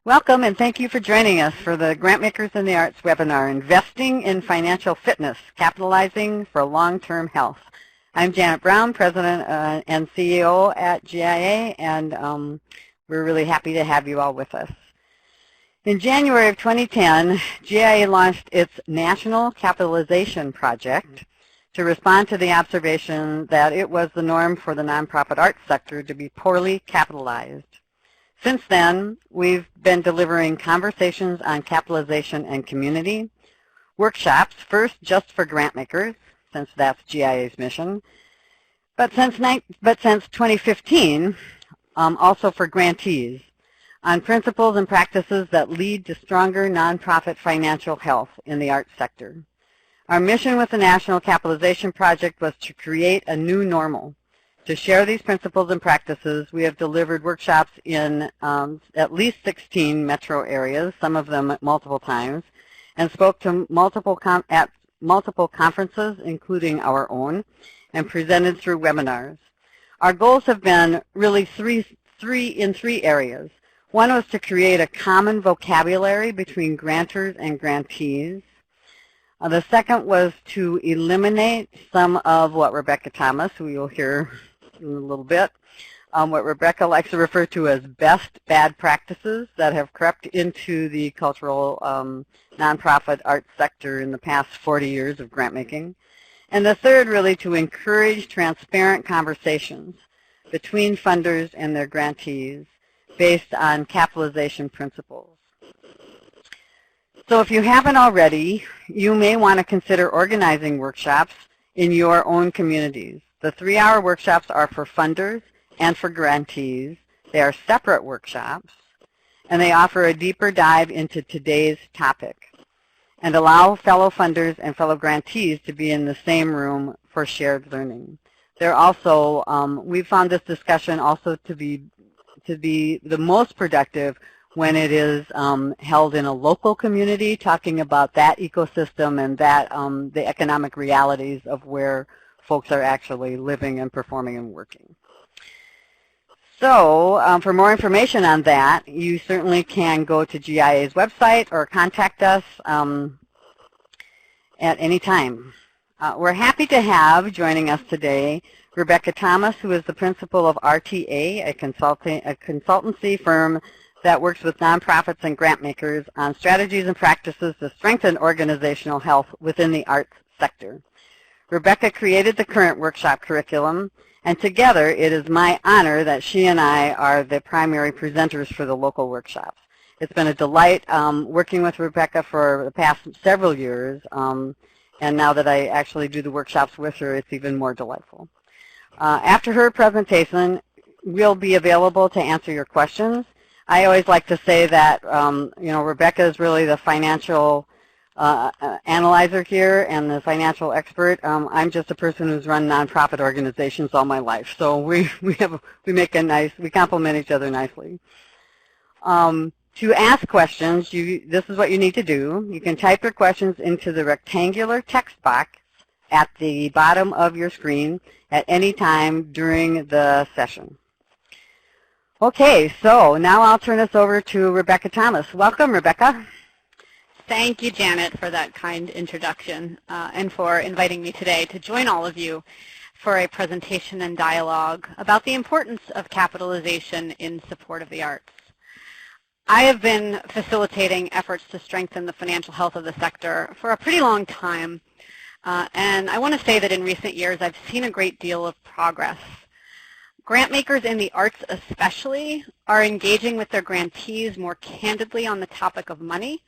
Welcome and thank you for joining us for the Grantmakers in the Arts webinar, Investing in Financial Fitness, Capitalizing for Long-Term Health. I'm Janet Brown, President and CEO at GIA, and we're really happy to have you all with us. In January of 2010, GIA launched its National Capitalization Project to respond to the observation that it was the norm for the nonprofit arts sector to be poorly capitalized. Since then, we've been delivering conversations on capitalization and community, workshops, first just for grant makers, since that's GIA's mission, but since 2015, also for grantees, on principles and practices that lead to stronger nonprofit financial health in the arts sector. Our mission with the National Capitalization Project was to create a new normal. To share these principles and practices, we have delivered workshops in at least 16 metro areas, some of them multiple times, and spoke to at multiple conferences, including our own, and presented through webinars. Our goals have been really in three areas. One was to create a common vocabulary between grantors and grantees. The second was to eliminate some of what Rebecca Thomas, who you'll hear in a little bit, what Rebecca likes to refer to as best bad practices that have crept into the cultural nonprofit arts sector in the past 40 years of grant making. And the third, really, to encourage transparent conversations between funders and their grantees based on capitalization principles. So if you haven't already, you may want to consider organizing workshops in your own communities. The 3-hour workshops are for funders and for grantees. They are separate workshops, and they offer a deeper dive into today's topic and allow fellow funders and fellow grantees to be in the same room for shared learning. They're also, we found this discussion also to be the most productive when it is held in a local community, talking about that ecosystem and that the economic realities of where folks are actually living and performing and working. So for more information on that, you certainly can go to GIA's website or contact us at any time. We're happy to have joining us today Rebecca Thomas, who is the principal of RTA, a consultancy firm that works with nonprofits and grant makers on strategies and practices to strengthen organizational health within the arts sector. Rebecca created the current workshop curriculum, and together it is my honor that she and I are the primary presenters for the local workshops. It's been a delight working with Rebecca for the past several years, and now that I actually do the workshops with her, it's even more delightful. After her presentation, we'll be available to answer your questions. I always like to say that, Rebecca is really the financial analyzer here and the financial expert. I'm just a person who's run nonprofit organizations all my life, so we complement each other nicely. To ask questions, this is what you need to do. You can type your questions into the rectangular text box at the bottom of your screen at any time during the session. Okay, so now I'll turn us over to Rebecca Thomas. Welcome, Rebecca. Thank you, Janet, for that kind introduction and for inviting me today to join all of you for a presentation and dialogue about the importance of capitalization in support of the arts. I have been facilitating efforts to strengthen the financial health of the sector for a pretty long time, and I want to say that in recent years I've seen a great deal of progress. Grant makers in the arts especially are engaging with their grantees more candidly on the topic of money,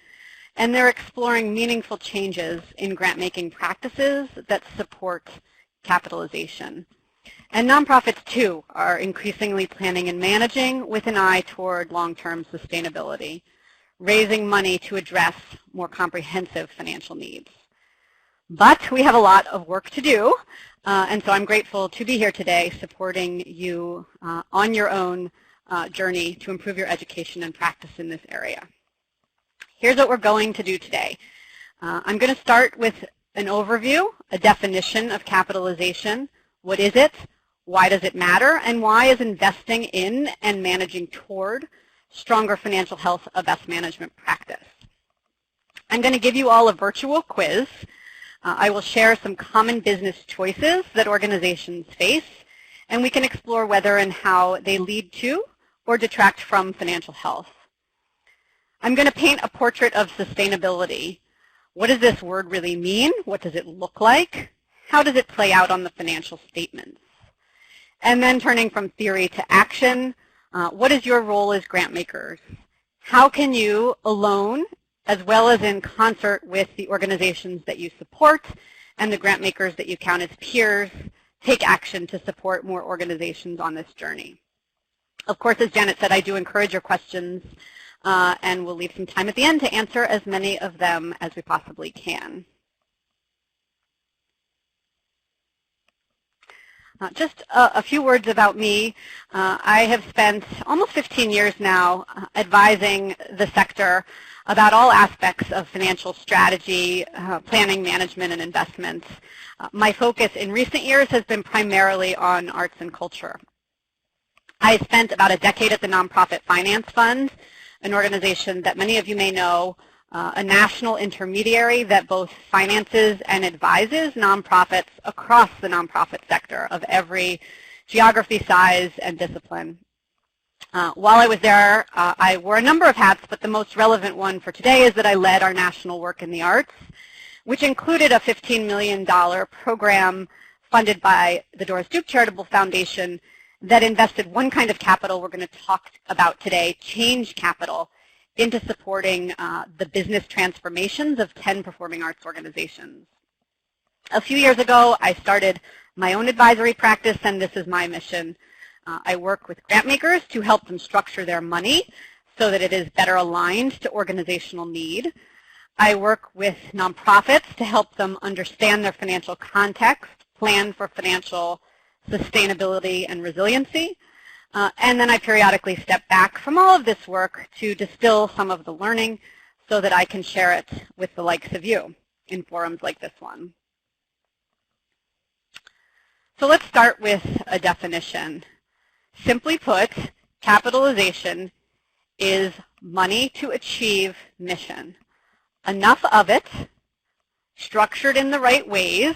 and they're exploring meaningful changes in grant-making practices that support capitalization. And nonprofits, too, are increasingly planning and managing with an eye toward long-term sustainability, raising money to address more comprehensive financial needs. But we have a lot of work to do, and so I'm grateful to be here today supporting you on your own journey to improve your education and practice in this area. Here's what we're going to do today. I'm going to start with an overview, a definition of capitalization. What is it? Why does it matter? And why is investing in and managing toward stronger financial health, a best management practice. I'm going to give you all a virtual quiz. I will share some common business choices that organizations face, and we can explore whether and how they lead to or detract from financial health. I'm going to paint a portrait of sustainability. What does this word really mean? What does it look like? How does it play out on the financial statements? And then turning from theory to action, what is your role as grant makers? How can you, alone, as well as in concert with the organizations that you support and the grant makers that you count as peers, take action to support more organizations on this journey? Of course, as Janet said, I do encourage your questions, and we'll leave some time at the end to answer as many of them as we possibly can. Just a few words about me. I have spent almost 15 years now advising the sector about all aspects of financial strategy, planning, management, and investments. My focus in recent years has been primarily on arts and culture. I spent about a decade at the Nonprofit Finance Fund, an organization that many of you may know, a national intermediary that both finances and advises nonprofits across the nonprofit sector of every geography, size, and discipline. While I was there, I wore a number of hats, but the most relevant one for today is that I led our national work in the arts, which included a $15 million program funded by the Doris Duke Charitable Foundation that invested one kind of capital we're going to talk about today, change capital, into supporting the business transformations of 10 performing arts organizations. A few years ago, I started my own advisory practice, and this is my mission. I work with grant makers to help them structure their money so that it is better aligned to organizational need. I work with nonprofits to help them understand their financial context, plan for financial sustainability and resiliency. And then I periodically step back from all of this work to distill some of the learning so that I can share it with the likes of you in forums like this one. So let's start with a definition. Simply put, capitalization is money to achieve mission. Enough of it, structured in the right ways,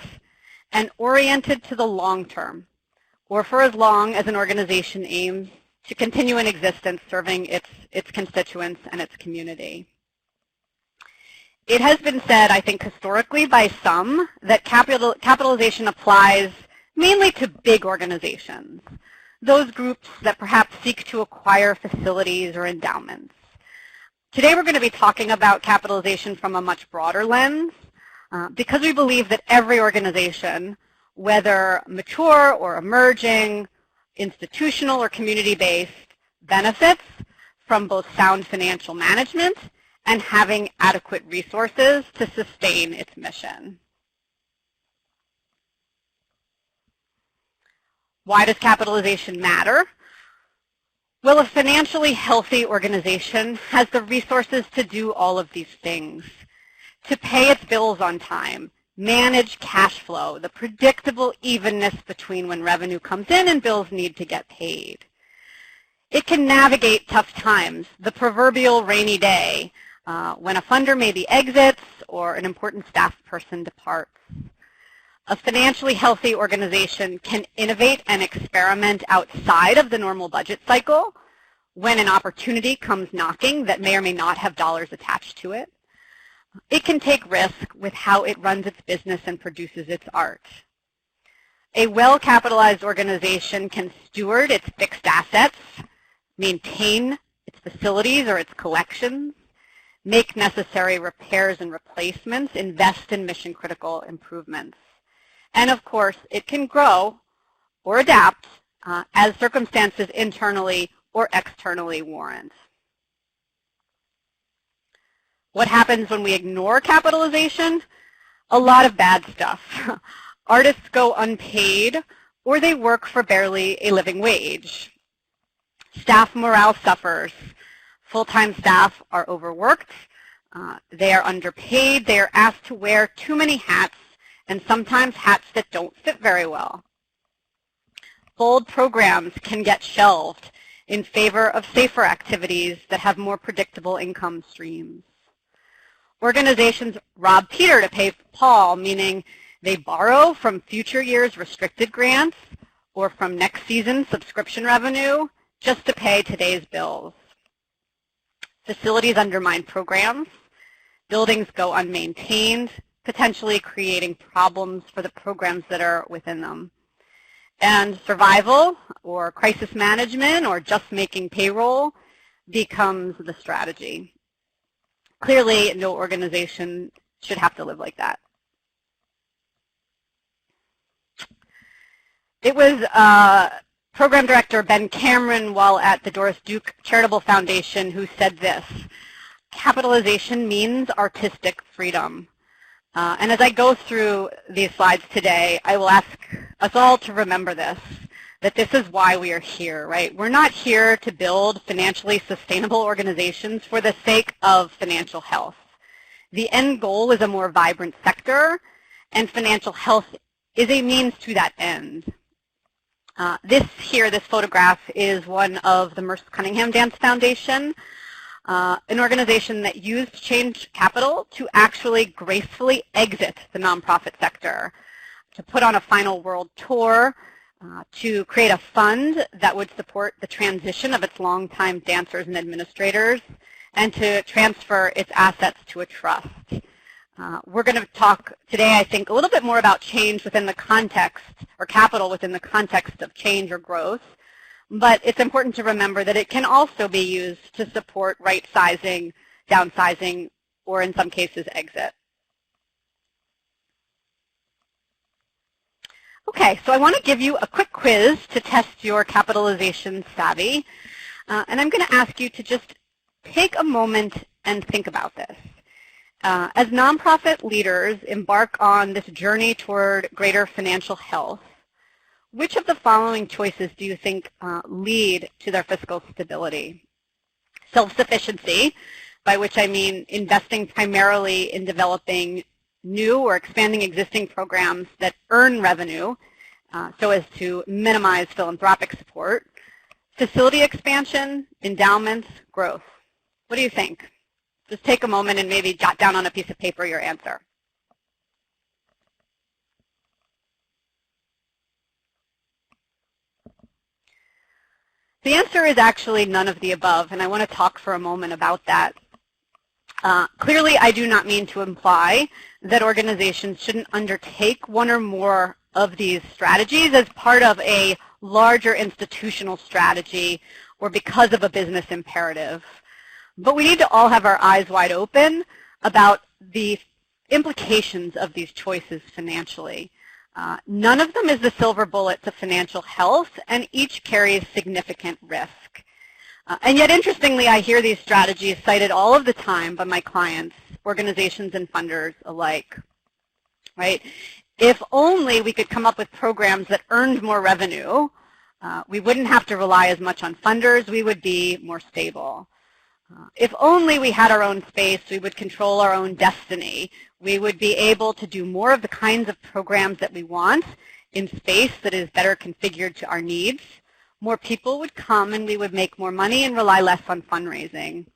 and oriented to the long term, or for as long as an organization aims to continue in existence serving its constituents and its community. It has been said, I think historically by some, that capitalization applies mainly to big organizations, those groups that perhaps seek to acquire facilities or endowments. Today we're going to be talking about capitalization from a much broader lens because we believe that every organization, whether mature or emerging, institutional or community-based, benefits from both sound financial management and having adequate resources to sustain its mission. Why does capitalization matter? Well, a financially healthy organization has the resources to do all of these things, to pay its bills on time, manage cash flow, the predictable evenness between when revenue comes in and bills need to get paid. It can navigate tough times, the proverbial rainy day, when a funder maybe exits or an important staff person departs. A financially healthy organization can innovate and experiment outside of the normal budget cycle when an opportunity comes knocking that may or may not have dollars attached to it. It can take risk with how it runs its business and produces its art. A well-capitalized organization can steward its fixed assets, maintain its facilities or its collections, make necessary repairs and replacements, invest in mission-critical improvements. And of course, it can grow or adapt as circumstances internally or externally warrant. What happens when we ignore capitalization? A lot of bad stuff. Artists go unpaid, or they work for barely a living wage. Staff morale suffers. Full-time staff are overworked. They are underpaid. They are asked to wear too many hats, and sometimes hats that don't fit very well. Bold programs can get shelved, in favor of safer activities that have more predictable income streams. Organizations rob Peter to pay Paul, meaning they borrow from future year's restricted grants or from next season's subscription revenue just to pay today's bills. Facilities undermine programs. Buildings go unmaintained, potentially creating problems for the programs that are within them. And survival or crisis management or just making payroll becomes the strategy. Clearly, no organization should have to live like that. It was Program Director Ben Cameron, while at the Doris Duke Charitable Foundation, who said this: capitalization means artistic freedom. And as I go through these slides today, I will ask us all to remember this, that this is why we are here, right? We're not here to build financially sustainable organizations for the sake of financial health. The end goal is a more vibrant sector, and financial health is a means to that end. This photograph is one of the Merce Cunningham Dance Foundation, an organization that used Change Capital to actually gracefully exit the nonprofit sector, to put on a final world tour, to create a fund that would support the transition of its longtime dancers and administrators, and to transfer its assets to a trust. We're going to talk today, I think, a little bit more about change within the context, or capital within the context of change or growth. But it's important to remember that it can also be used to support right-sizing, downsizing, or in some cases, exit. Okay, so I want to give you a quick quiz to test your capitalization savvy. And I'm going to ask you to just take a moment and think about this. As nonprofit leaders embark on this journey toward greater financial health, which of the following choices do you think lead to their fiscal stability? Self-sufficiency, by which I mean investing primarily in developing new or expanding existing programs that earn revenue so as to minimize philanthropic support. Facility expansion, endowments, growth. What do you think? Just take a moment and maybe jot down on a piece of paper your answer. The answer is actually none of the above, and I want to talk for a moment about that. Clearly, I do not mean to imply that organizations shouldn't undertake one or more of these strategies as part of a larger institutional strategy or because of a business imperative. But we need to all have our eyes wide open about the implications of these choices financially. None of them is the silver bullet to financial health, and each carries significant risk. And yet, interestingly, I hear these strategies cited all of the time by my clients, organizations, and funders alike, right? If only we could come up with programs that earned more revenue, we wouldn't have to rely as much on funders, we would be more stable. If only we had our own space, we would control our own destiny. We would be able to do more of the kinds of programs that we want in space that is better configured to our needs. More people would come and we would make more money and rely less on fundraising.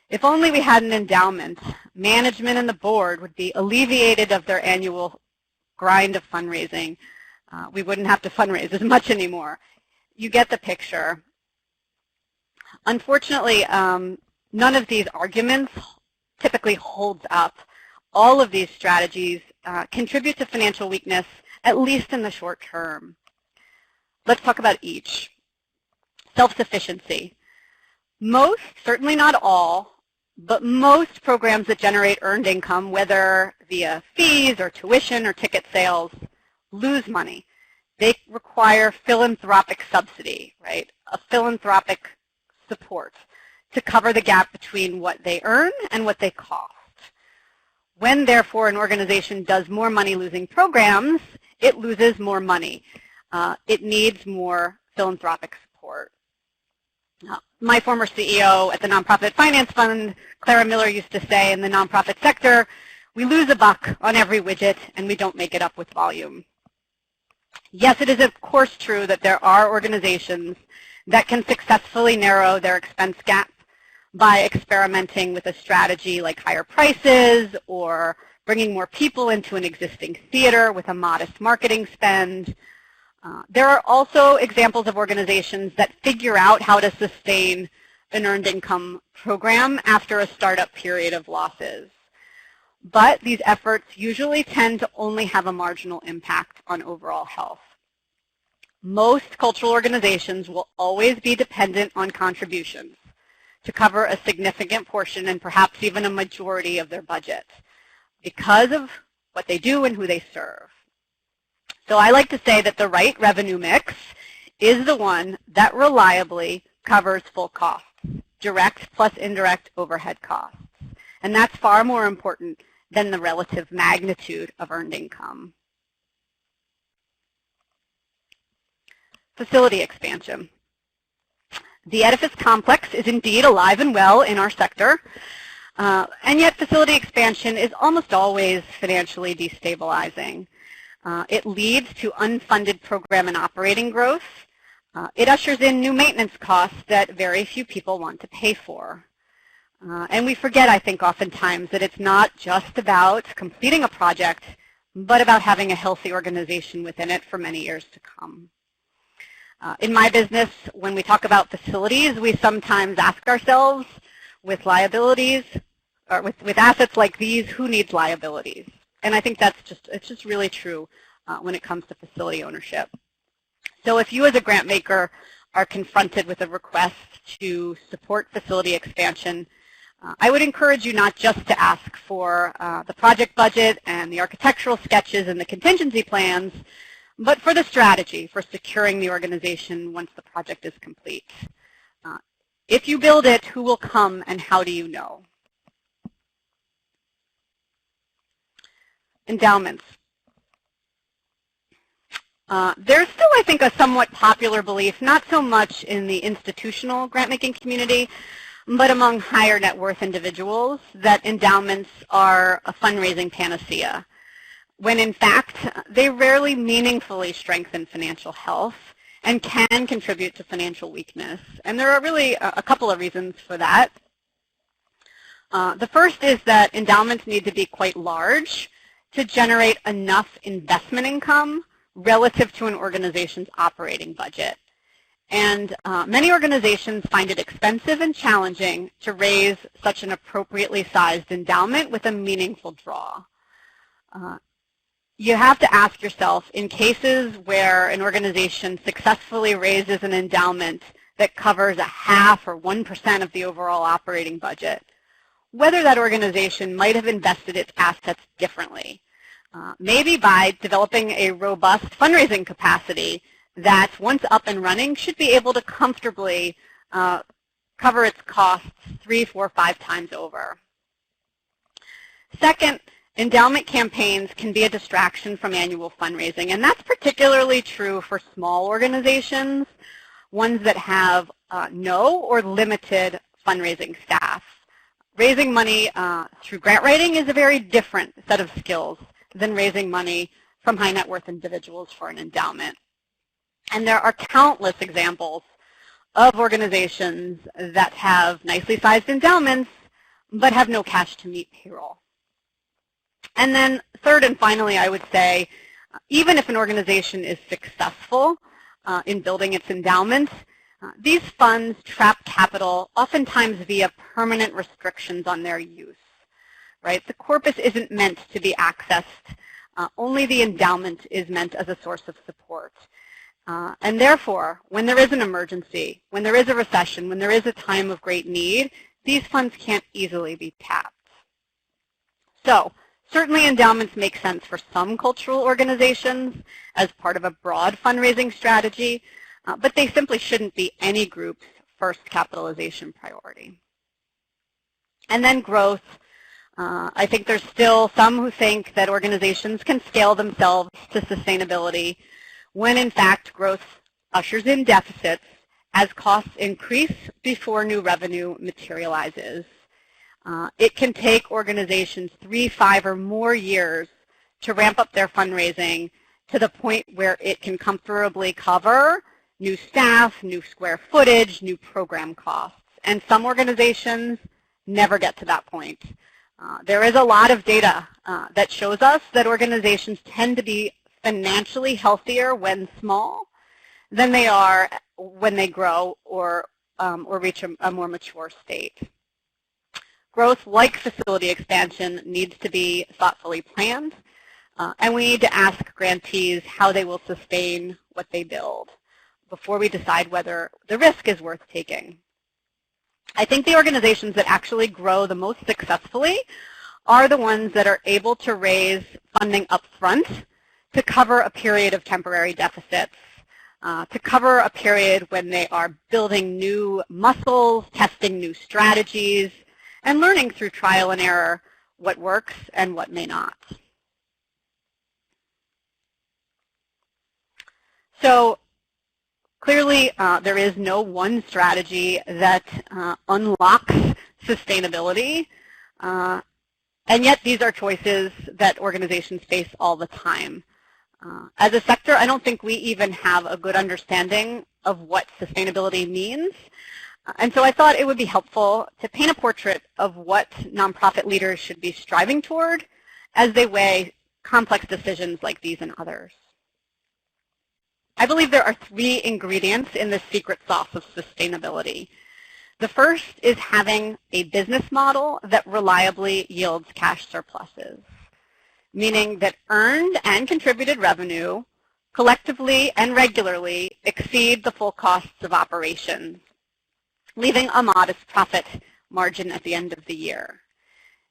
If only we had an endowment, management and the board would be alleviated of their annual grind of fundraising. We wouldn't have to fundraise as much anymore. You get the picture. Unfortunately, none of these arguments typically holds up. All of these strategies contribute to financial weakness, at least in the short term. Let's talk about each. Self-sufficiency. Most, certainly not all, but most programs that generate earned income, whether via fees or tuition or ticket sales, lose money. They require philanthropic subsidy, right? A philanthropic support to cover the gap between what they earn and what they cost. When, therefore, an organization does more money-losing programs, it loses more money. It needs more philanthropic support. My former CEO at the Nonprofit Finance Fund, Clara Miller, used to say, in the nonprofit sector, we lose a buck on every widget and we don't make it up with volume. Yes, it is of course true that there are organizations that can successfully narrow their expense gap by experimenting with a strategy like higher prices or bringing more people into an existing theater with a modest marketing spend. There are also examples of organizations that figure out how to sustain an earned income program after a startup period of losses. But these efforts usually tend to only have a marginal impact on overall health. Most cultural organizations will always be dependent on contributions to cover a significant portion and perhaps even a majority of their budget because of what they do and who they serve. So I like to say that the right revenue mix is the one that reliably covers full costs, direct plus indirect overhead costs. And that's far more important than the relative magnitude of earned income. Facility expansion. The edifice complex is indeed alive and well in our sector, and yet facility expansion is almost always financially destabilizing. It leads to unfunded program and operating growth. It ushers in new maintenance costs that very few people want to pay for. And we forget, I think, oftentimes that it's not just about completing a project, but about having a healthy organization within it for many years to come. In my business, when we talk about facilities, we sometimes ask ourselves, with liabilities, or with assets like these, who needs liabilities? And I think it's just really true when it comes to facility ownership. So if you as a grant maker are confronted with a request to support facility expansion, I would encourage you not just to ask for the project budget and the architectural sketches and the contingency plans, but for the strategy for securing the organization once the project is complete. If you build it, who will come and how do you know? Endowments. There's still, I think, a somewhat popular belief, not so much in the institutional grant-making community, but among higher net worth individuals, that endowments are a fundraising panacea, when in fact they rarely meaningfully strengthen financial health and can contribute to financial weakness. And there are really a couple of reasons for that. The first is that endowments need to be quite large to generate enough investment income relative to an organization's operating budget. And many organizations find it expensive and challenging to raise such an appropriately sized endowment with a meaningful draw. You have to ask yourself, in cases where an organization successfully raises an endowment that covers 0.5% or 1% of the overall operating budget, whether that organization might have invested its assets differently. Maybe by developing a robust fundraising capacity that, once up and running, should be able to comfortably cover its costs 3, 4, 5 times over. Second, endowment campaigns can be a distraction from annual fundraising, and that's particularly true for small organizations, ones that have no or limited fundraising staff. Raising money through grant writing is a very different set of skills than raising money from high net worth individuals for an endowment. And there are countless examples of organizations that have nicely sized endowments but have no cash to meet payroll. And then third and finally, I would say, even if an organization is successful in building its endowments, these funds trap capital oftentimes via permanent restrictions on their use. Right? The corpus isn't meant to be accessed. Only the endowment is meant as a source of support. And therefore, when there is an emergency, when there is a recession, when there is a time of great need, these funds can't easily be tapped. So, certainly endowments make sense for some cultural organizations as part of a broad fundraising strategy, but they simply shouldn't be any group's first capitalization priority. And then growth. I think there's still some who think that organizations can scale themselves to sustainability when in fact growth ushers in deficits as costs increase before new revenue materializes. It can take organizations 3, 5, or more years to ramp up their fundraising to the point where it can comfortably cover new staff, new square footage, new program costs. And some organizations never get to that point. There is a lot of data that shows us that organizations tend to be financially healthier when small than they are when they grow or reach a more mature state. Growth, like facility expansion, needs to be thoughtfully planned, and we need to ask grantees how they will sustain what they build before we decide whether the risk is worth taking. I think the organizations that actually grow the most successfully are the ones that are able to raise funding up front to cover a period of temporary deficits, to cover a period when they are building new muscles, testing new strategies, and learning through trial and error what works and what may not. So clearly, there is no one strategy that unlocks sustainability, and yet these are choices that organizations face all the time. As a sector, I don't think we even have a good understanding of what sustainability means, and so I thought it would be helpful to paint a portrait of what nonprofit leaders should be striving toward as they weigh complex decisions like these and others. I believe there are 3 ingredients in the secret sauce of sustainability. The first is having a business model that reliably yields cash surpluses, meaning that earned and contributed revenue collectively and regularly exceed the full costs of operations, leaving a modest profit margin at the end of the year.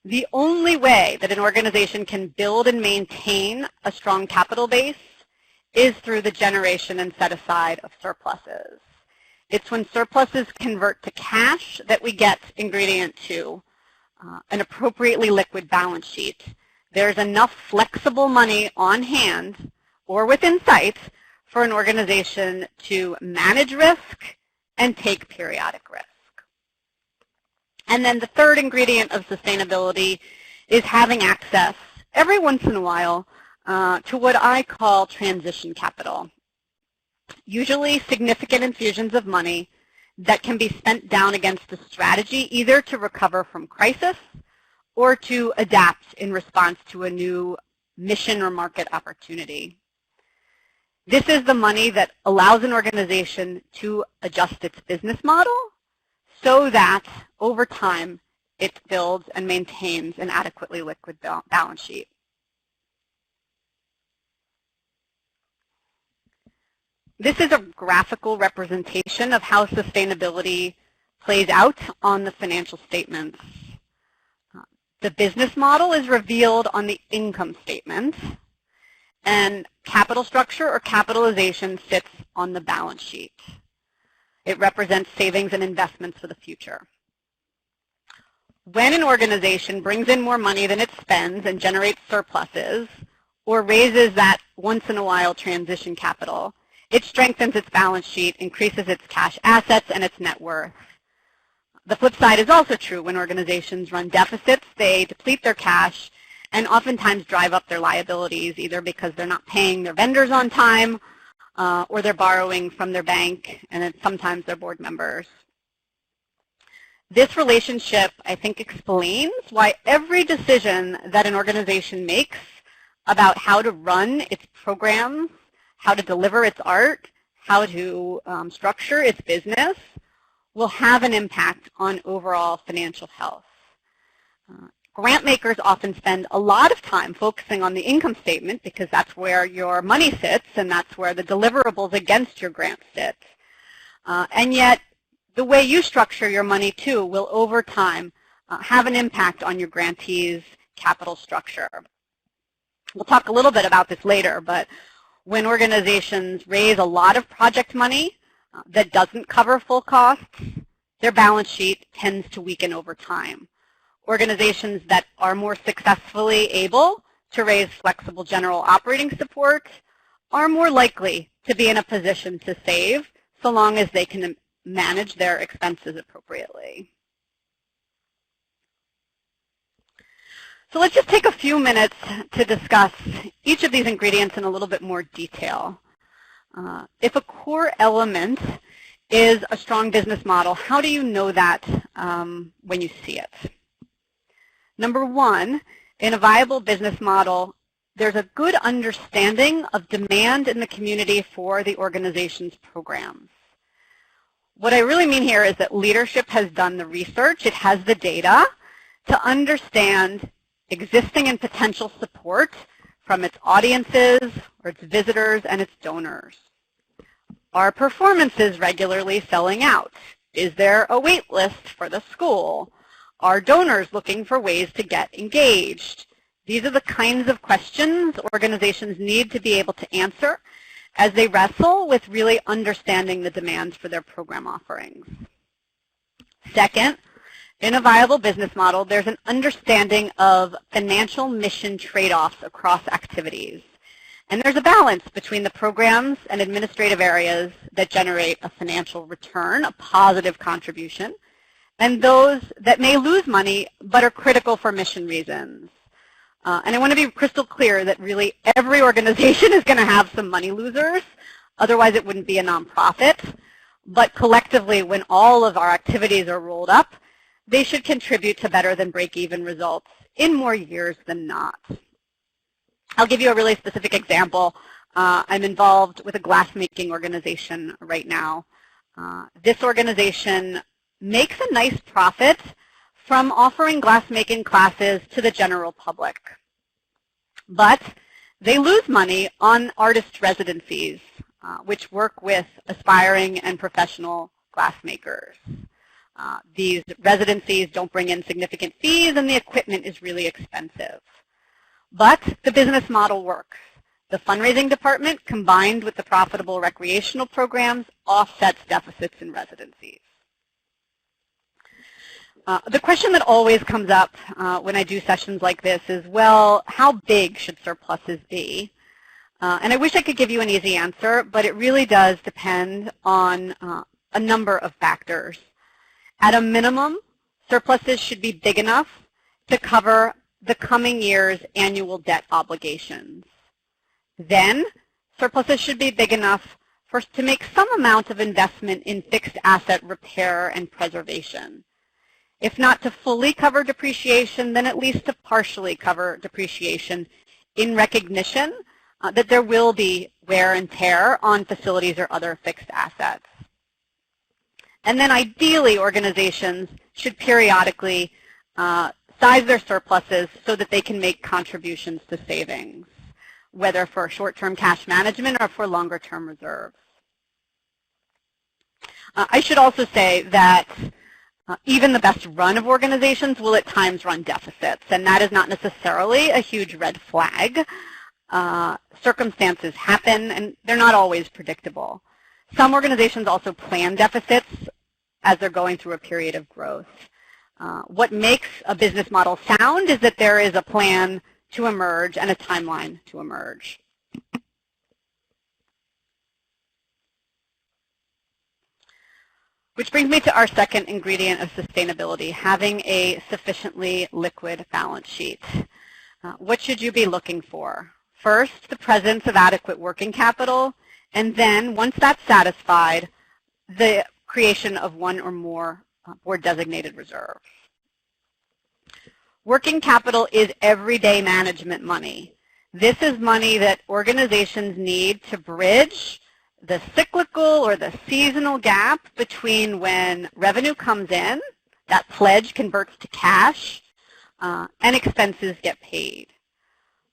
The only way that an organization can build and maintain a strong capital base is through the generation and set aside of surpluses. It's when surpluses convert to cash that we get ingredient 2, an appropriately liquid balance sheet. There's enough flexible money on hand or within sight for an organization to manage risk and take periodic risk. And then the third ingredient of sustainability is having access every once in a while to what I call transition capital, usually significant infusions of money that can be spent down against a strategy either to recover from crisis or to adapt in response to a new mission or market opportunity. This is the money that allows an organization to adjust its business model so that over time it builds and maintains an adequately liquid balance sheet. This is a graphical representation of how sustainability plays out on the financial statements. The business model is revealed on the income statement, and capital structure or capitalization sits on the balance sheet. It represents savings and investments for the future. When an organization brings in more money than it spends and generates surpluses, or raises that once-in-a-while transition capital, it strengthens its balance sheet, increases its cash assets, and its net worth. The flip side is also true. When organizations run deficits, they deplete their cash and oftentimes drive up their liabilities, either because they're not paying their vendors on time or they're borrowing from their bank, and then sometimes their board members. This relationship, I think, explains why every decision that an organization makes about how to run its programs, how to deliver its art, how to structure its business, will have an impact on overall financial health. Grant makers often spend a lot of time focusing on the income statement because that's where your money sits and that's where the deliverables against your grant sit. And yet, the way you structure your money, too, will over time have an impact on your grantees' capital structure. We'll talk a little bit about this later, but when organizations raise a lot of project money that doesn't cover full costs, their balance sheet tends to weaken over time. Organizations that are more successfully able to raise flexible general operating support are more likely to be in a position to save so long as they can manage their expenses appropriately. So let's just take a few minutes to discuss each of these ingredients in a little bit more detail. If a core element is a strong business model, how do you know that when you see it? Number one, in a viable business model, there's a good understanding of demand in the community for the organization's programs. What I really mean here is that leadership has done the research, it has the data to understand existing and potential support from its audiences, or its visitors, and its donors. Are performances regularly selling out? Is there a wait list for the school? Are donors looking for ways to get engaged? These are the kinds of questions organizations need to be able to answer as they wrestle with really understanding the demands for their program offerings. Second, in a viable business model, there's an understanding of financial mission trade-offs across activities. And there's a balance between the programs and administrative areas that generate a financial return, a positive contribution, and those that may lose money but are critical for mission reasons. And I want to be crystal clear that really every organization is going to have some money losers, otherwise it wouldn't be a nonprofit. But collectively, when all of our activities are rolled up, they should contribute to better than break-even results in more years than not. I'll give you a really specific example. I'm involved with a glassmaking organization right now. This organization makes a nice profit from offering glassmaking classes to the general public. But they lose money on artist residencies, which work with aspiring and professional glassmakers. These residencies don't bring in significant fees, and the equipment is really expensive. But the business model works. The fundraising department, combined with the profitable recreational programs, offsets deficits in residencies. The question that always comes up when I do sessions like this is, well, how big should surpluses be? And I wish I could give you an easy answer, but it really does depend on a number of factors. At a minimum, surpluses should be big enough to cover the coming year's annual debt obligations. Then, surpluses should be big enough to make some amount of investment in fixed asset repair and preservation. If not to fully cover depreciation, then at least to partially cover depreciation in recognition that there will be wear and tear on facilities or other fixed assets. And then ideally, organizations should periodically size their surpluses so that they can make contributions to savings, whether for short-term cash management or for longer-term reserves. I should also say that even the best run of organizations will at times run deficits, and that is not necessarily a huge red flag. Circumstances happen, and they're not always predictable. Some organizations also plan deficits as they're going through a period of growth. What makes a business model sound is that there is a plan to emerge and a timeline to emerge. Which brings me to our second ingredient of sustainability, having a sufficiently liquid balance sheet. What should you be looking for? First, the presence of adequate working capital, and then, once that's satisfied, the creation of one or more board-designated reserves. Working capital is everyday management money. This is money that organizations need to bridge the cyclical or the seasonal gap between when revenue comes in, that pledge converts to cash, and expenses get paid.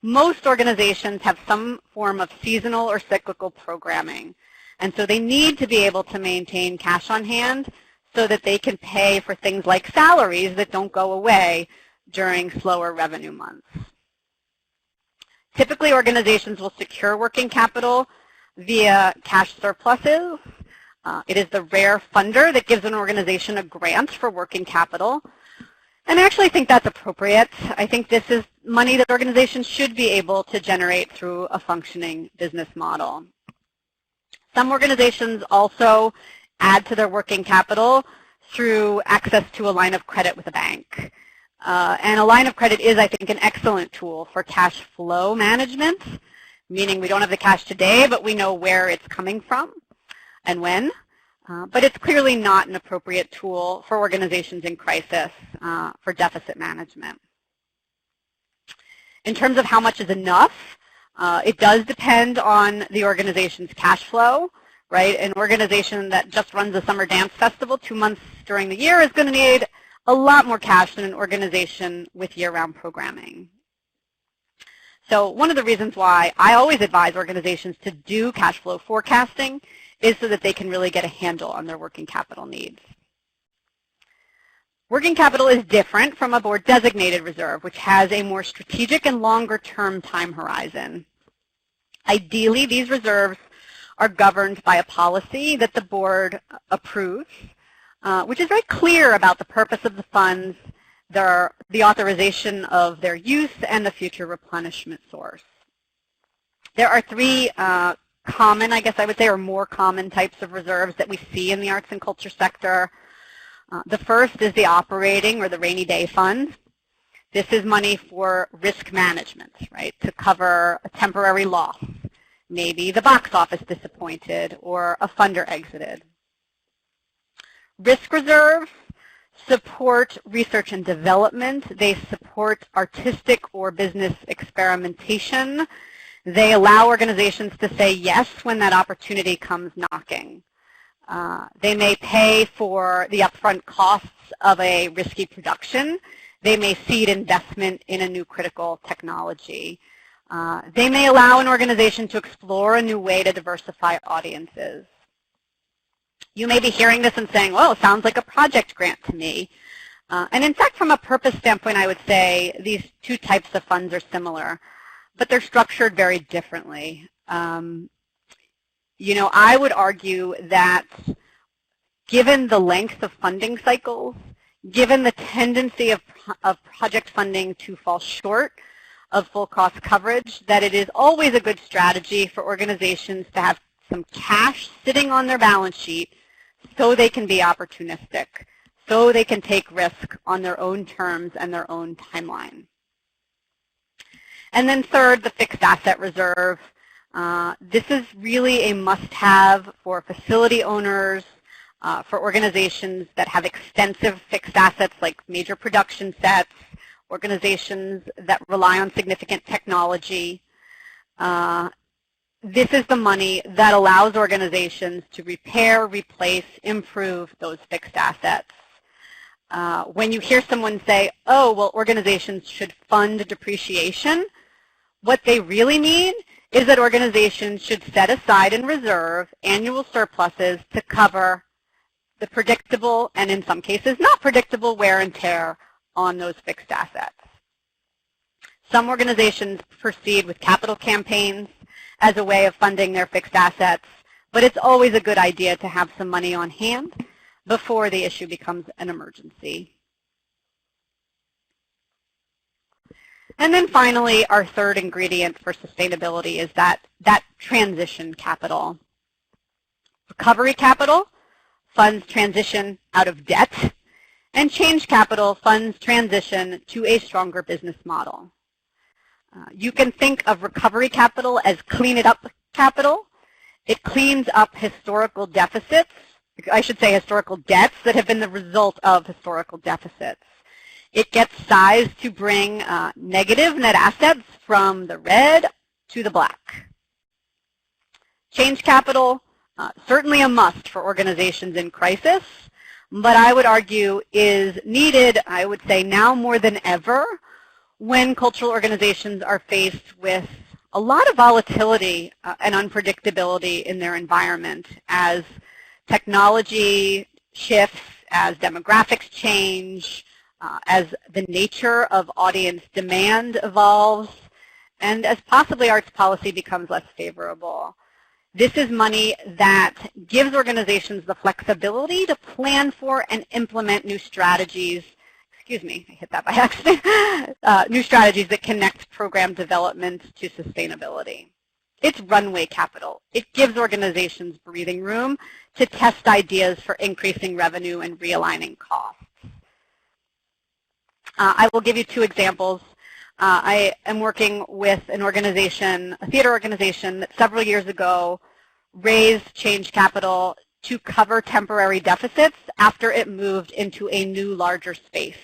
Most organizations have some form of seasonal or cyclical programming, and so they need to be able to maintain cash on hand so that they can pay for things like salaries that don't go away during slower revenue months. Typically, organizations will secure working capital via cash surpluses. It is the rare funder that gives an organization a grant for working capital. And I actually think that's appropriate. I think this is money that organizations should be able to generate through a functioning business model. Some organizations also add to their working capital through access to a line of credit with a bank. And a line of credit is, I think, an excellent tool for cash flow management. meaning we don't have the cash today, but we know where it's coming from and when. But it's clearly not an appropriate tool for organizations in crisis for deficit management. In terms of how much is enough, it does depend on the organization's cash flow, right? An organization that just runs a summer dance festival 2 months during the year is going to need a lot more cash than an organization with year-round programming. So one of the reasons why I always advise organizations to do cash flow forecasting is so that they can really get a handle on their working capital needs. Working capital is different from a board-designated reserve, which has a more strategic and longer-term time horizon. Ideally, these reserves are governed by a policy that the board approves, which is very clear about the purpose of the funds, the authorization of their use, and the future replenishment source. There are three common, I guess I would say, or more common types of reserves that we see in the arts and culture sector. The first is the operating or the rainy day fund. This is money for risk management, right, to cover a temporary loss. Maybe the box office disappointed or a funder exited. Risk reserves support research and development. They support artistic or business experimentation. They allow organizations to say yes when that opportunity comes knocking. They may pay for the upfront costs of a risky production. They may seed investment in a new critical technology. They may allow an organization to explore a new way to diversify audiences. You may be hearing this and saying, well, it sounds like a project grant to me. And in fact, from a purpose standpoint, I would say these two types of funds are similar, but they're structured very differently. You know, I would argue that given the length of funding cycles, given the tendency of project funding to fall short of full cost coverage, that it is always a good strategy for organizations to have some cash sitting on their balance sheet so they can be opportunistic, so they can take risk on their own terms and their own timeline. And then third, the fixed asset reserve. This is really a must-have for facility owners, for organizations that have extensive fixed assets like major production sets, organizations that rely on significant technology. This is the money that allows organizations to repair, replace, improve those fixed assets. When you hear someone say, oh, well, organizations should fund depreciation, what they really mean is that organizations should set aside and reserve annual surpluses to cover the predictable and in some cases not predictable wear and tear on those fixed assets. Some organizations proceed with capital campaigns as a way of funding their fixed assets, but it's always a good idea to have some money on hand before the issue becomes an emergency. And then finally, our third ingredient for sustainability is that transition capital. Recovery capital funds transition out of debt, and change capital funds transition to a stronger business model. You can think of recovery capital as clean it up capital. It cleans up historical deficits, I should say historical debts that have been the result of historical deficits. It gets sized to bring negative net assets from the red to the black. Change capital, certainly a must for organizations in crisis, but I would argue is needed, I would say now more than ever, when cultural organizations are faced with a lot of volatility and unpredictability in their environment as technology shifts, as demographics change, as the nature of audience demand evolves, and as possibly arts policy becomes less favorable. This is money that gives organizations the flexibility to plan for and implement new strategies. Excuse me, I hit that by accident. New strategies that connect program development to sustainability. It's runway capital. It gives organizations breathing room to test ideas for increasing revenue and realigning costs. I will give you two examples. I am working with an organization, a theater organization that several years ago raised change capital to cover temporary deficits after it moved into a new, larger space.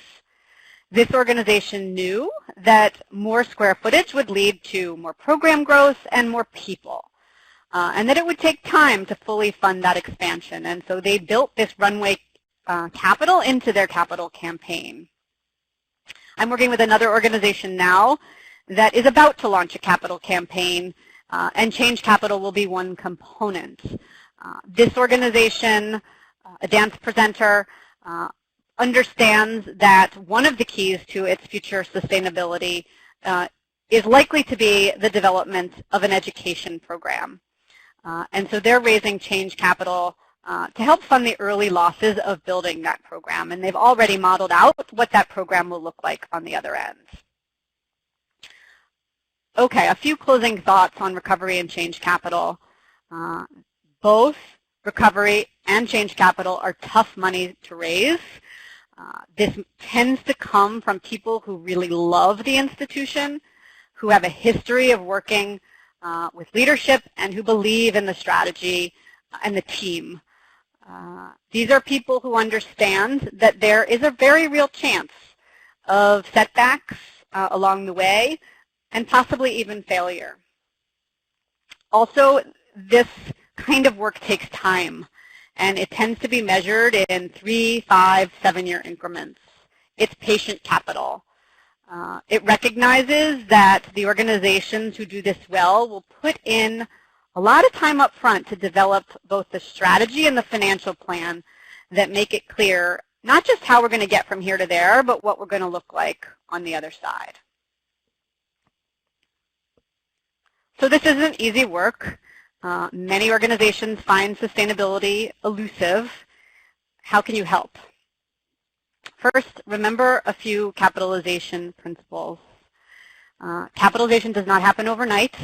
This organization knew that more square footage would lead to more program growth and more people, and that it would take time to fully fund that expansion. And so they built this runway capital into their capital campaign. I'm working with another organization now that is about to launch a capital campaign, and Change Capital will be one component. This organization, a dance presenter, understands that one of the keys to its future sustainability is likely to be the development of an education program. And so they're raising Change Capital to help fund the early losses of building that program. And they've already modeled out what that program will look like on the other end. Okay, a few closing thoughts on recovery and Change Capital. Both recovery and Change Capital are tough money to raise. This tends to come from people who really love the institution, who have a history of working with leadership, and who believe in the strategy and the team. These are people who understand that there is a very real chance of setbacks along the way, and possibly even failure. Also, this kind of work takes time, and it tends to be measured in 3, 5, 7-year increments. It's patient capital. It recognizes that the organizations who do this well will put in a lot of time up front to develop both the strategy and the financial plan that make it clear not just how we're going to get from here to there, but what we're going to look like on the other side. So this isn't easy work. Many organizations find sustainability elusive. How can you help? First, remember a few capitalization principles. Capitalization does not happen overnight.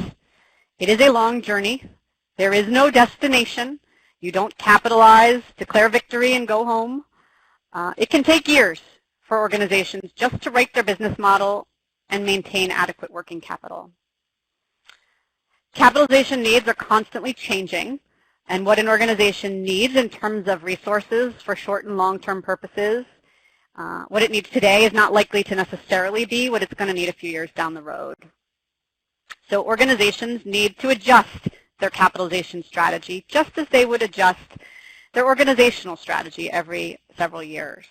It is a long journey. There is no destination. You don't capitalize, declare victory, and go home. It can take years for organizations just to write their business model and maintain adequate working capital. Capitalization needs are constantly changing, and what an organization needs in terms of resources for short and long-term purposes, what it needs today is not likely to necessarily be what it's going to need a few years down the road. So organizations need to adjust their capitalization strategy just as they would adjust their organizational strategy every several years.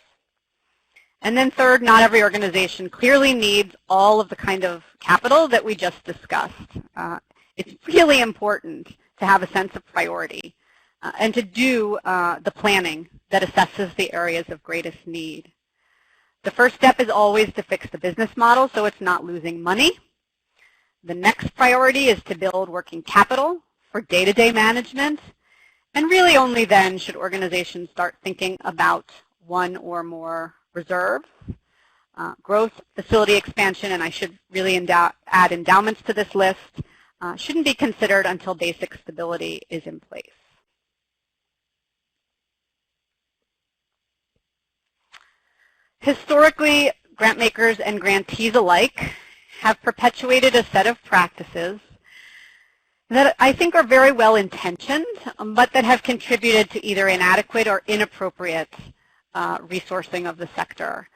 And then third, not every organization clearly needs all of the kind of capital that we just discussed. It's really important to have a sense of priority and to do the planning that assesses the areas of greatest need. The first step is always to fix the business model so it's not losing money. The next priority is to build working capital for day-to-day management. And really only then should organizations start thinking about one or more reserves. Growth, facility expansion, and I should really add endowments to this list, shouldn't be considered until basic stability is in place. Historically, grant makers and grantees alike have perpetuated a set of practices that I think are very well intentioned, but that have contributed to either inadequate or inappropriate resourcing of the sector.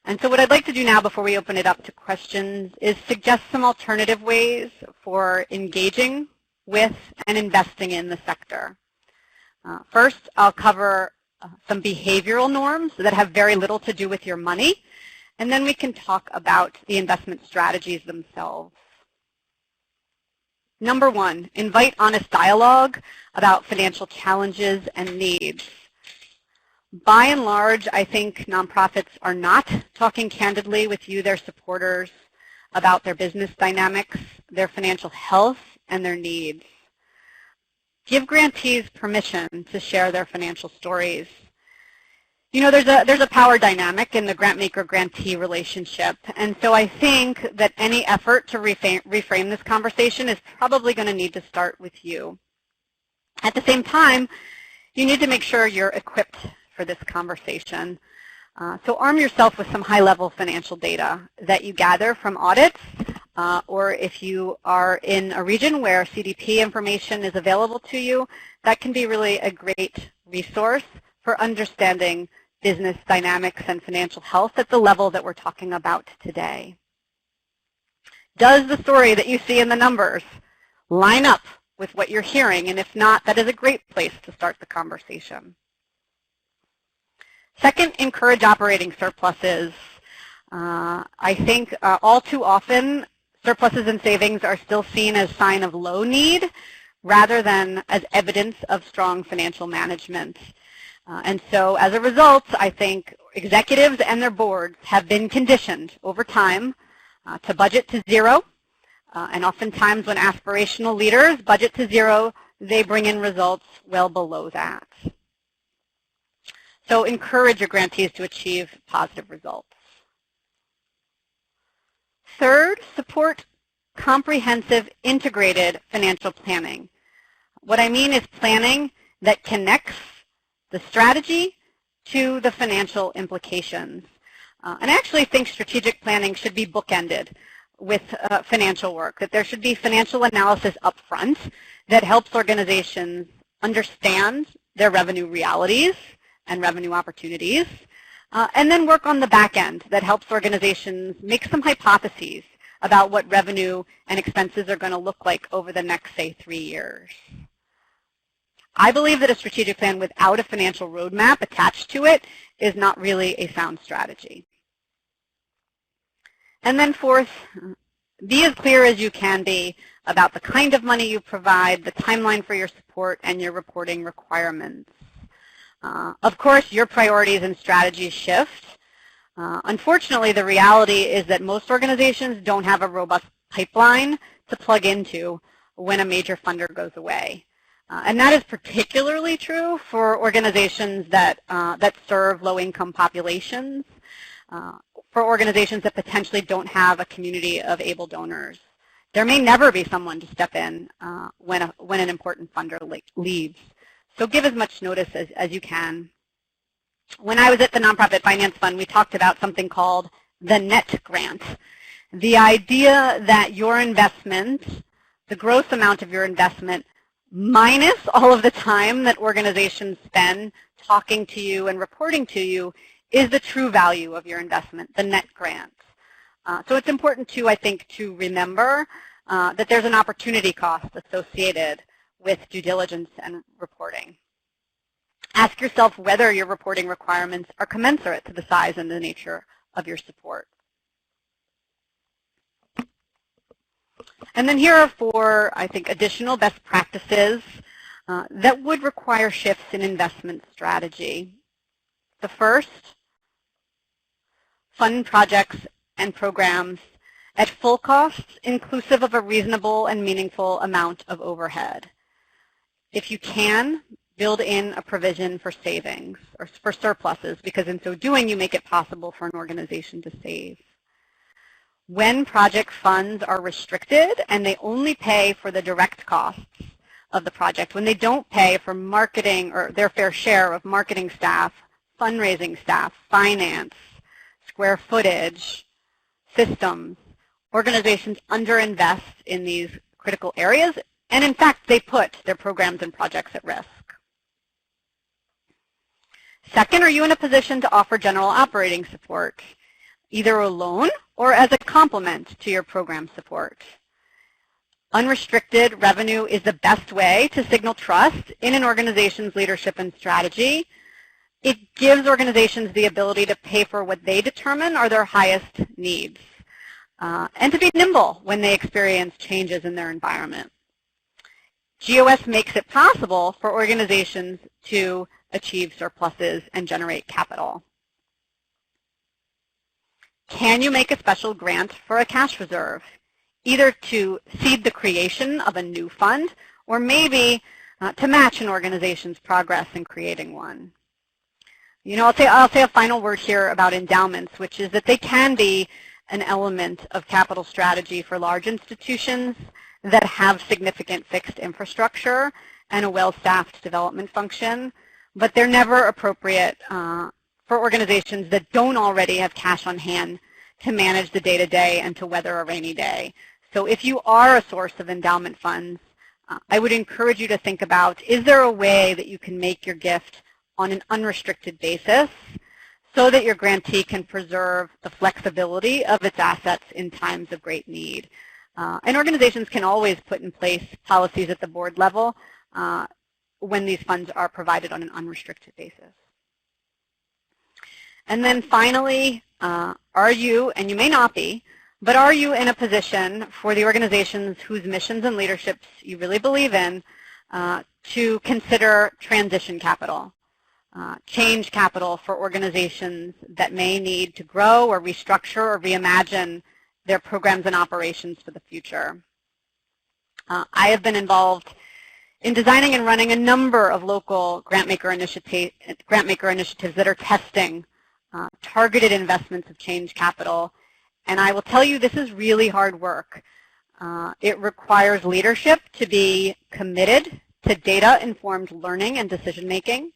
And so what I'd like to do now before we open it up to questions is suggest some alternative ways for engaging with and investing in the sector. First, I'll cover some behavioral norms that have very little to do with your money, and then we can talk about the investment strategies themselves. Number one, invite honest dialogue about financial challenges and needs. By and large, I think nonprofits are not talking candidly with you, their supporters, about their business dynamics, their financial health, and their needs. Give grantees permission to share their financial stories. You know, there's a power dynamic in the grant maker-grantee relationship, and so I think that any effort to reframe this conversation is probably going to need to start with you. At the same time, you need to make sure you're equipped for this conversation. So arm yourself with some high-level financial data that you gather from audits, or if you are in a region where CDP information is available to you, that can be really a great resource for understanding business dynamics and financial health at the level that we're talking about today. Does the story that you see in the numbers line up with what you're hearing? And if not, that is a great place to start the conversation. Second, encourage operating surpluses. I think all too often surpluses and savings are still seen as a sign of low need rather than as evidence of strong financial management. And so as a result, I think executives and their boards have been conditioned over time to budget to zero. And oftentimes when aspirational leaders budget to zero, they bring in results well below that. So encourage your grantees to achieve positive results. Third, support comprehensive integrated financial planning. What I mean is planning that connects the strategy to the financial implications. And I actually think strategic planning should be bookended with financial work, that there should be financial analysis up front that helps organizations understand their revenue realities and revenue opportunities, and then work on the back end that helps organizations make some hypotheses about what revenue and expenses are going to look like over the next, say, 3 years. I believe that a strategic plan without a financial roadmap attached to it is not really a sound strategy. And then fourth, be as clear as you can be about the kind of money you provide, the timeline for your support, and your reporting requirements. Of course, your priorities and strategies shift. Unfortunately, the reality is that most organizations don't have a robust pipeline to plug into when a major funder goes away. And that is particularly true for organizations that serve low-income populations, for organizations that potentially don't have a community of able donors. There may never be someone to step in when an important funder leaves. So give as much notice as you can. When I was at the Nonprofit Finance Fund, we talked about something called the net grant. The idea that your investment, the gross amount of your investment, minus all of the time that organizations spend talking to you and reporting to you, is the true value of your investment, the net grant. So it's important too, I think, to remember that there's an opportunity cost associated with due diligence and reporting. Ask yourself whether your reporting requirements are commensurate to the size and the nature of your support. And then here are 4, I think, additional best practices that would require shifts in investment strategy. The first, fund projects and programs at full costs, inclusive of a reasonable and meaningful amount of overhead. If you can, build in a provision for savings or for surpluses, because in so doing, you make it possible for an organization to save. When project funds are restricted and they only pay for the direct costs of the project, when they don't pay for marketing or their fair share of marketing staff, fundraising staff, finance, square footage, systems, organizations underinvest in these critical areas, and in fact, they put their programs and projects at risk. Second, are you in a position to offer general operating support, either alone or as a complement to your program support? Unrestricted revenue is the best way to signal trust in an organization's leadership and strategy. It gives organizations the ability to pay for what they determine are their highest needs, and to be nimble when they experience changes in their environment. GOS makes it possible for organizations to achieve surpluses and generate capital. Can you make a special grant for a cash reserve, either to seed the creation of a new fund or maybe to match an organization's progress in creating one? You know, I'll say a final word here about endowments, which is that they can be an element of capital strategy for large institutions that have significant fixed infrastructure and a well-staffed development function, but they're never appropriate for organizations that don't already have cash on hand to manage the day-to-day and to weather a rainy day. So if you are a source of endowment funds, I would encourage you to think about, is there a way that you can make your gift on an unrestricted basis so that your grantee can preserve the flexibility of its assets in times of great need? And organizations can always put in place policies at the board level when these funds are provided on an unrestricted basis. And then finally, are you, and you may not be, but are you in a position for the organizations whose missions and leaderships you really believe in to consider transition capital, change capital for organizations that may need to grow or restructure or reimagine their programs and operations for the future? I have been involved in designing and running a number of local grantmaker initiatives that are testing targeted investments of change capital. And I will tell you, this is really hard work. It requires leadership to be committed to data-informed learning and decision-making.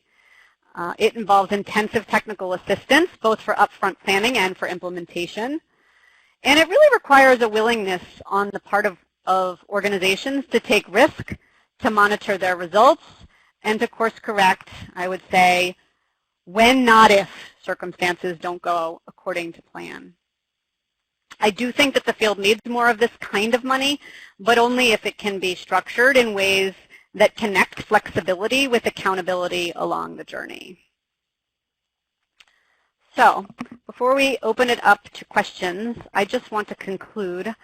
It involves intensive technical assistance, both for upfront planning and for implementation. And it really requires a willingness on the part of organizations to take risk, to monitor their results, and to course correct, I would say, when, not if, circumstances don't go according to plan. I do think that the field needs more of this kind of money, but only if it can be structured in ways that connect flexibility with accountability along the journey. So, before we open it up to questions, I just want to conclude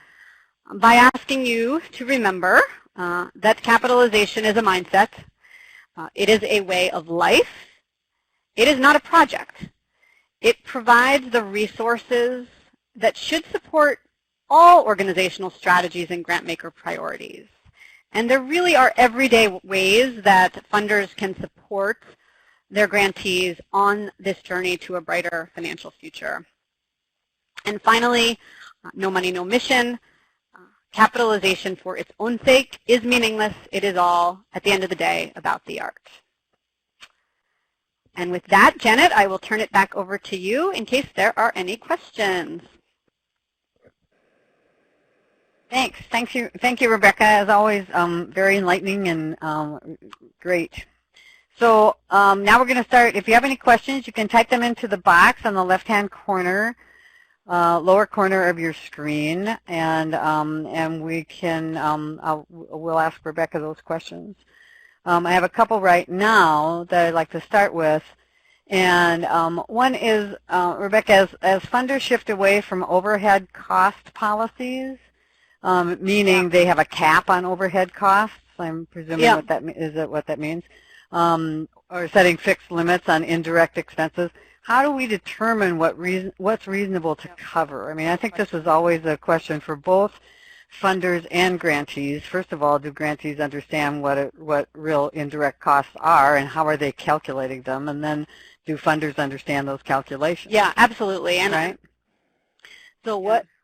by asking you to remember that capitalization is a mindset. It is a way of life. It is not a project. It provides the resources that should support all organizational strategies and grantmaker priorities. And there really are everyday ways that funders can support their grantees on this journey to a brighter financial future. And finally, no money, no mission. Capitalization for its own sake is meaningless. It is all, at the end of the day, about the art. And with that, Janet, I will turn it back over to you in case there are any questions. Thanks. Thank you, Rebecca. As always, very enlightening and great. So now we're going to start. If you have any questions, you can type them into the box on the left-hand corner, lower corner of your screen, and we can. We'll ask Rebecca those questions. I have a couple right now that I'd like to start with, and one is, Rebecca, as funders shift away from overhead cost policies, meaning they have a cap on overhead costs, I'm presuming what that means, or setting fixed limits on indirect expenses. How do we determine what's reasonable to cover? I mean, I think this is always a question for both funders and grantees. First of all, do grantees understand what real indirect costs are and how are they calculating them? And then do funders understand those calculations? Yeah, absolutely. And right? So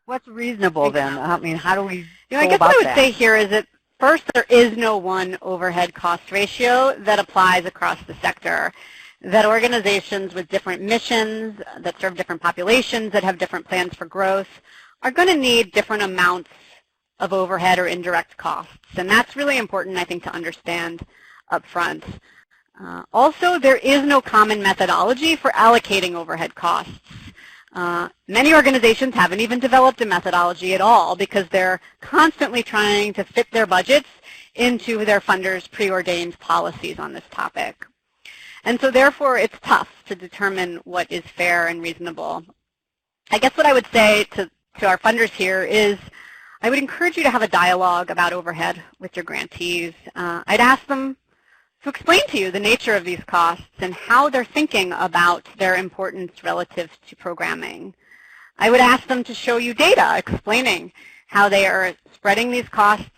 what's reasonable then? I mean, how do we go I guess about what I would that? say here is that first, there is no one overhead cost ratio that applies across the sector. That organizations with different missions, that serve different populations, that have different plans for growth, are going to need different amounts of overhead or indirect costs. And that's really important, I think, to understand up front. Also, there is no common methodology for allocating overhead costs. Many organizations haven't even developed a methodology at all because they're constantly trying to fit their budgets into their funders' preordained policies on this topic. And so therefore, it's tough to determine what is fair and reasonable. I guess what I would say to our funders here is I would encourage you to have a dialogue about overhead with your grantees. I'd ask them to explain to you the nature of these costs and how they're thinking about their importance relative to programming. I would ask them to show you data explaining how they are spreading these costs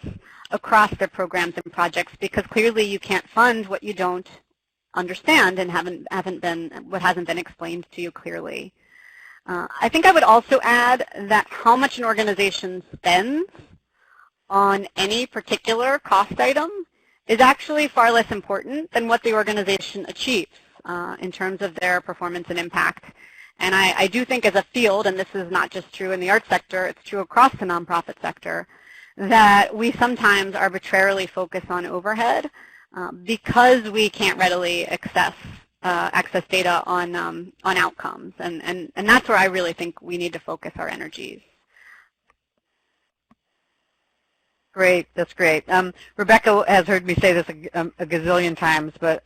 across their programs and projects, because clearly you can't fund what you don't understand and hasn't been explained to you clearly. I think I would also add that how much an organization spends on any particular cost item is actually far less important than what the organization achieves in terms of their performance and impact. And I do think as a field, and this is not just true in the arts sector, it's true across the nonprofit sector, that we sometimes arbitrarily focus on overhead because we can't readily access data on outcomes. And that's where I really think we need to focus our energies. Great, that's great. Rebecca has heard me say this a gazillion times, but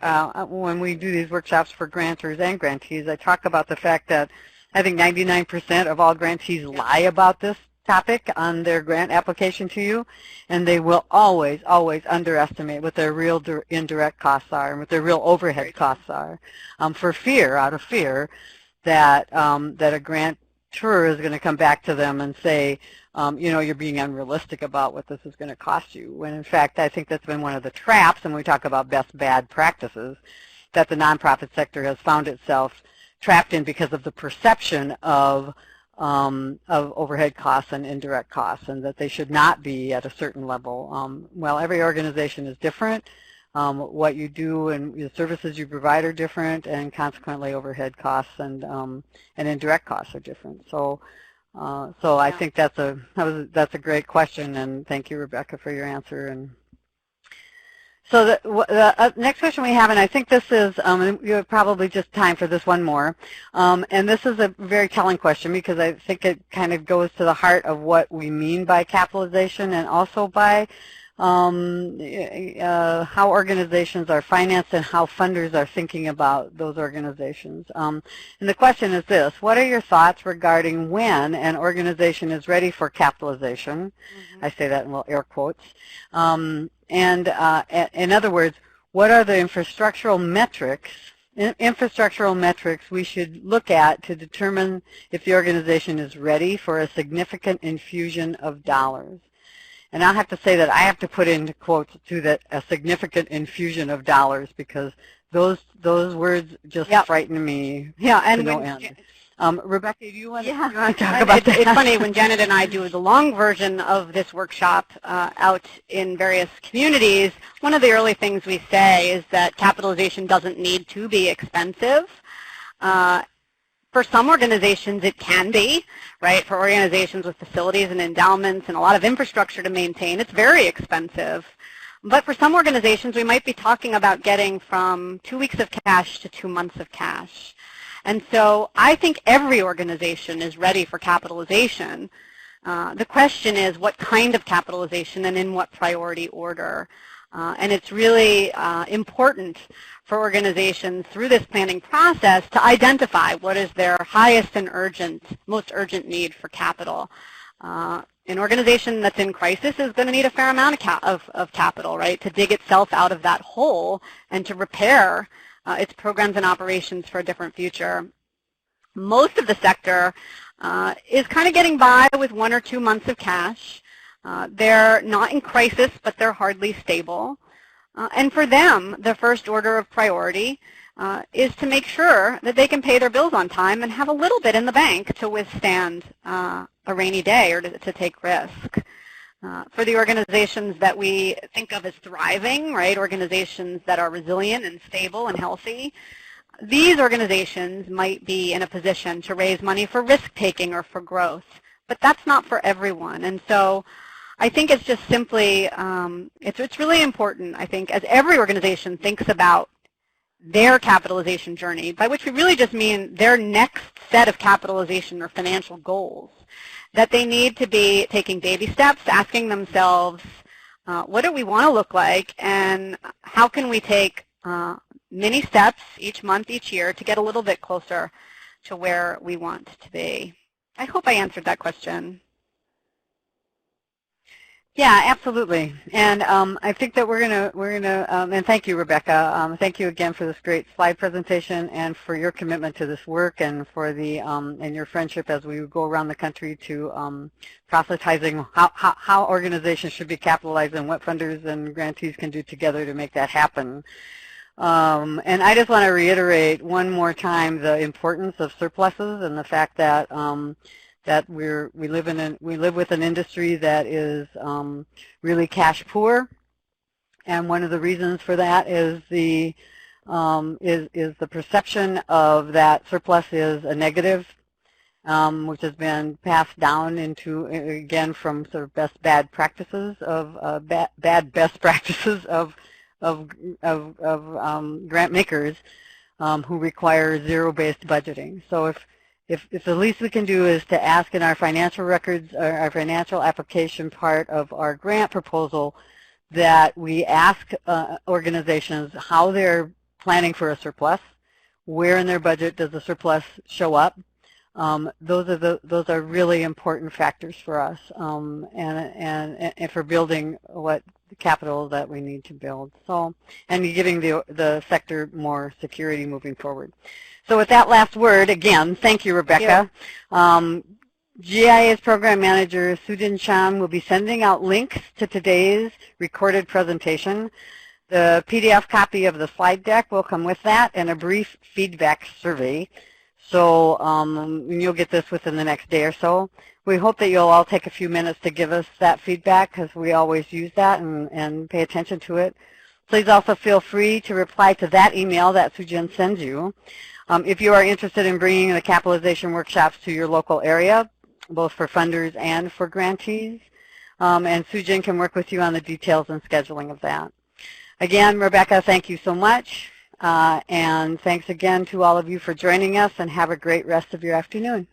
when we do these workshops for grantors and grantees, I talk about the fact that I think 99% of all grantees lie about this topic on their grant application to you, and they will always, always underestimate what their real indirect costs are and what their real overhead costs are, out of fear that that a grantor is going to come back to them and say, you know, you're being unrealistic about what this is going to cost you, when in fact I think that's been one of the traps, and we talk about best bad practices, that the nonprofit sector has found itself trapped in because of the perception of overhead costs and indirect costs, and that they should not be at a certain level. Well, every organization is different. What you do and the services you provide are different, and consequently overhead costs and indirect costs are different. So I think that's a great question, and thank you, Rebecca, for your answer. And so the next question we have, and I think this is, you have probably just time for this one more, and this is a very telling question because I think it kind of goes to the heart of what we mean by capitalization, and also by how organizations are financed and how funders are thinking about those organizations. And the question is this: what are your thoughts regarding when an organization is ready for capitalization? Mm-hmm. I say that in little air quotes. And in other words, what are the infrastructural metrics we should look at to determine if the organization is ready for a significant infusion of dollars? And I'll have to say that I have to put into quotes to that, a significant infusion of dollars, because those words just frighten me. Yeah, and to no end. Rebecca, do you want to talk about that? It's funny, when Janet and I do the long version of this workshop out in various communities, one of the early things we say is that capitalization doesn't need to be expensive. For some organizations, it can be, right? For organizations with facilities and endowments and a lot of infrastructure to maintain, it's very expensive. But for some organizations, we might be talking about getting from 2 weeks of cash to 2 months of cash. And so I think every organization is ready for capitalization. The question is what kind of capitalization and in what priority order. And it's really important for organizations through this planning process to identify what is their highest and most urgent need for capital. An organization that's in crisis is going to need a fair amount of capital, right, to dig itself out of that hole and to repair its programs and operations for a different future. Most of the sector is kind of getting by with 1 or 2 months of cash. They're not in crisis, but they're hardly stable. And for them, the first order of priority is to make sure that they can pay their bills on time and have a little bit in the bank to withstand a rainy day or to take risk. For the organizations that we think of as thriving, right, organizations that are resilient and stable and healthy, these organizations might be in a position to raise money for risk-taking or for growth, but that's not for everyone. And so I think it's just simply, it's really important, I think, as every organization thinks about their capitalization journey, by which we really just mean their next set of capitalization or financial goals, that they need to be taking baby steps, asking themselves, what do we want to look like, and how can we take many steps each month, each year, to get a little bit closer to where we want to be. I hope I answered that question. Yeah, absolutely. And I think that we're gonna, and thank you, Rebecca. Thank you again for this great slide presentation and for your commitment to this work and for the and your friendship as we go around the country to proselytizing how organizations should be capitalized and what funders and grantees can do together to make that happen. And I just want to reiterate one more time the importance of surpluses and the fact that that we live with an industry that is really cash poor, and one of the reasons for that is the is the perception of that surplus is a negative, which has been passed down into, again, from sort of bad practices of bad practices of grant makers who require zero-based budgeting. So if the least we can do is to ask in our financial records, or our financial application part of our grant proposal, that we ask organizations how they're planning for a surplus, where in their budget does the surplus show up. Those are really important factors for us, and for building what capital that we need to build. So, and giving the sector more security moving forward. So with that last word, again, thank you, Rebecca. GIA's program manager, Sujin Cham, will be sending out links to today's recorded presentation. The PDF copy of the slide deck will come with that, and a brief feedback survey. So you'll get this within the next day or so. We hope that you'll all take a few minutes to give us that feedback, because we always use that and pay attention to it. Please also feel free to reply to that email that Sujin sends you. If you are interested in bringing the capitalization workshops to your local area, both for funders and for grantees, and Sujin can work with you on the details and scheduling of that. Again, Rebecca, thank you so much, and thanks again to all of you for joining us, and have a great rest of your afternoon.